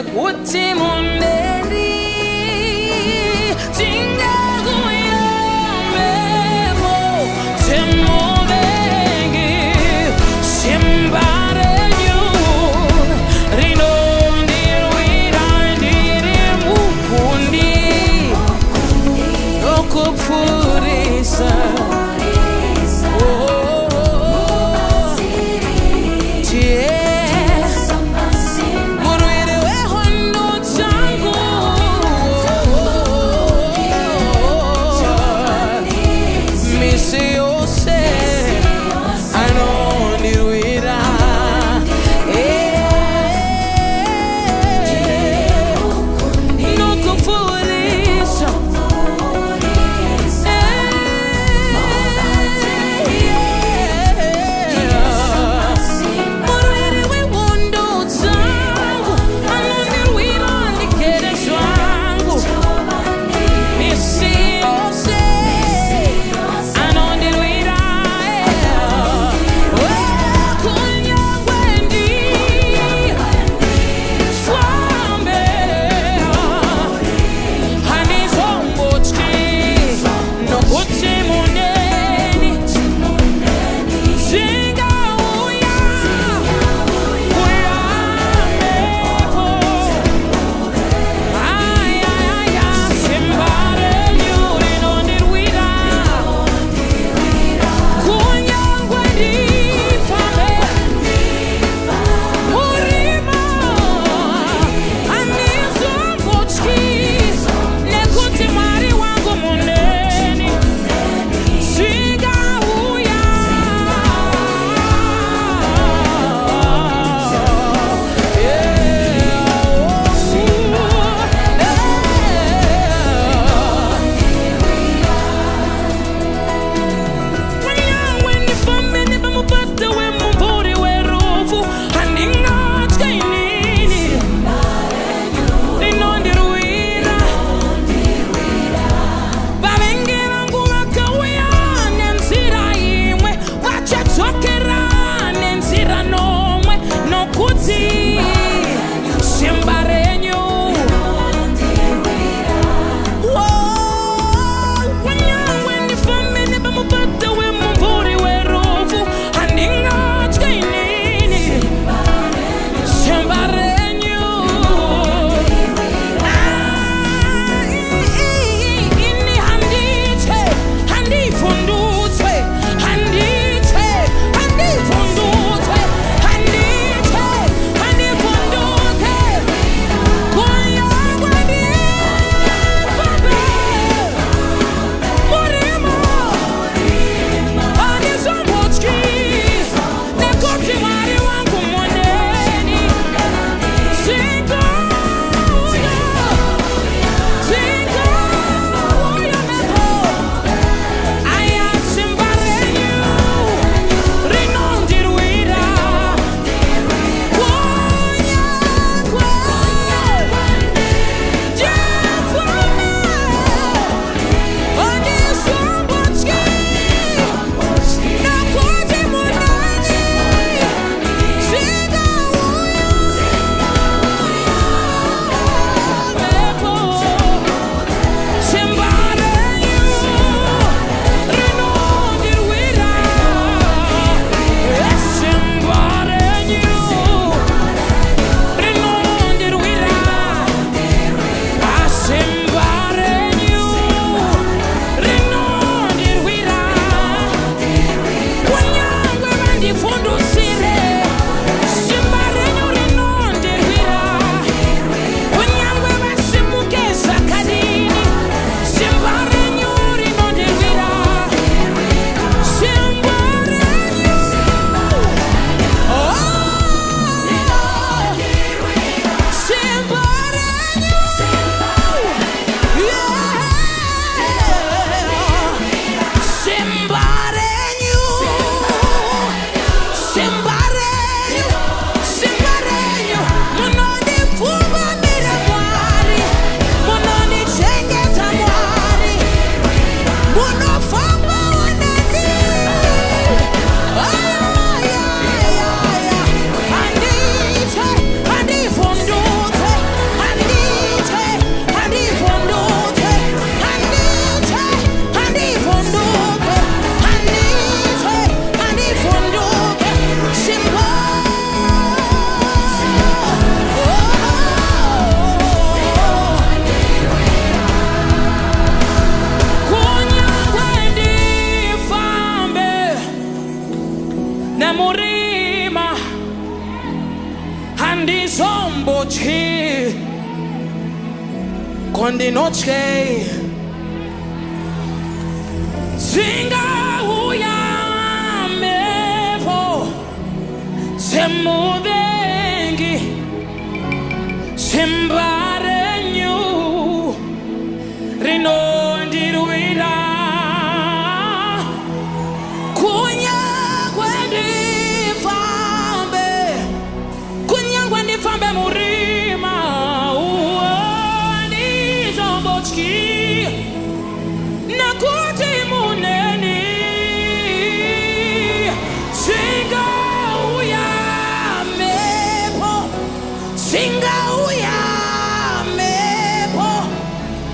kuti munderi tingakuyambemo temuvengi simbarenyu rinondirwira ndiri mukundi okupfurisa ndinoche Zinga uyamevo Zemudengi Zimbarenyu Rino ndiruira Kunyangwe ndifambe murima Ndizombochki Nakuti muneni Singa uyamepo Singa uyamepo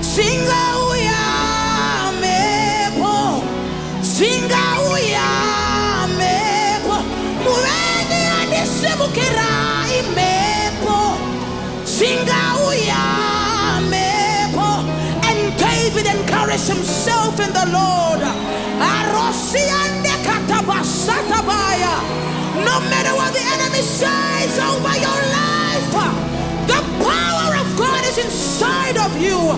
Singa uyamepo Singa uyamepo Mureni andisibukira imepo Singa uyamepo And David encouraged himself in the Lord. No matter what the enemy says over your life, the power of God is inside of you.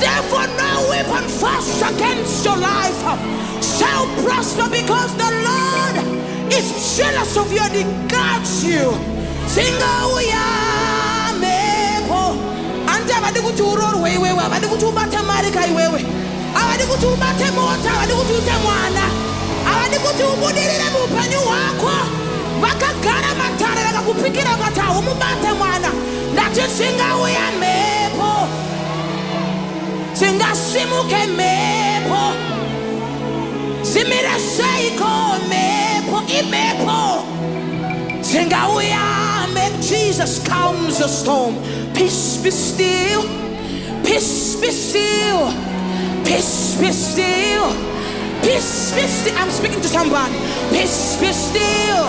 Therefore, no weapon forced against your life shall prosper, because the Lord is jealous of you and He guards you. Singa uyamepo. Ante abadi kuchuro wewe, abadi kuchubata marika iwewe, abadi kuchubate mota, abadi kuchute mwana, abadi kuchubudirire mupanyu wako, wakagara matare wakakupikira kata umubate mwana. Ndati singa uyamepo, singa simuke mepo, simire seiko mepo, imepo. Singa uyamepo. Jesus calms the storm. Peace be still, peace be still, peace be still, peace be still. I'm speaking to somebody. Peace be still.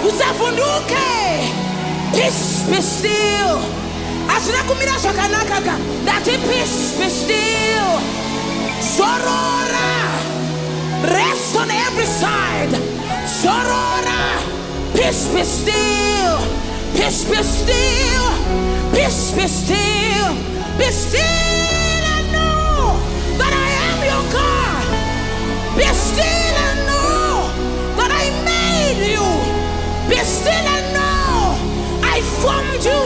Usafunduke. Peace be still. Asina kumira shakanaka. That peace be still. Sorora. Rest on every side. Sorora. Peace be still. Peace be still. Peace be still. Be still and know that I am your God. Be still and know that I made you. Be still and know I formed you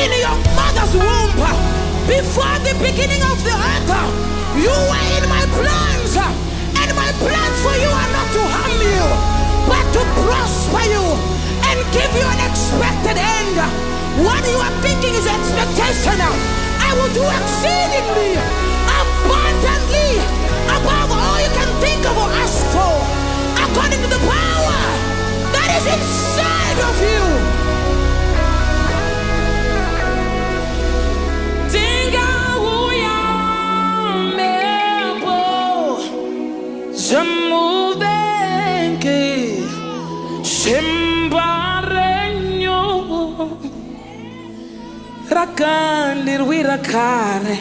in your mother's womb. Before the beginning of the earth, you were in my plans. And my plans for you are not to harm you, but to prosper you and give you an expected end. What you are thinking is expectation. I will do exceedingly, abundantly, above all you can think of or ask for, according to the power that is inside of you. Rakandir wirakare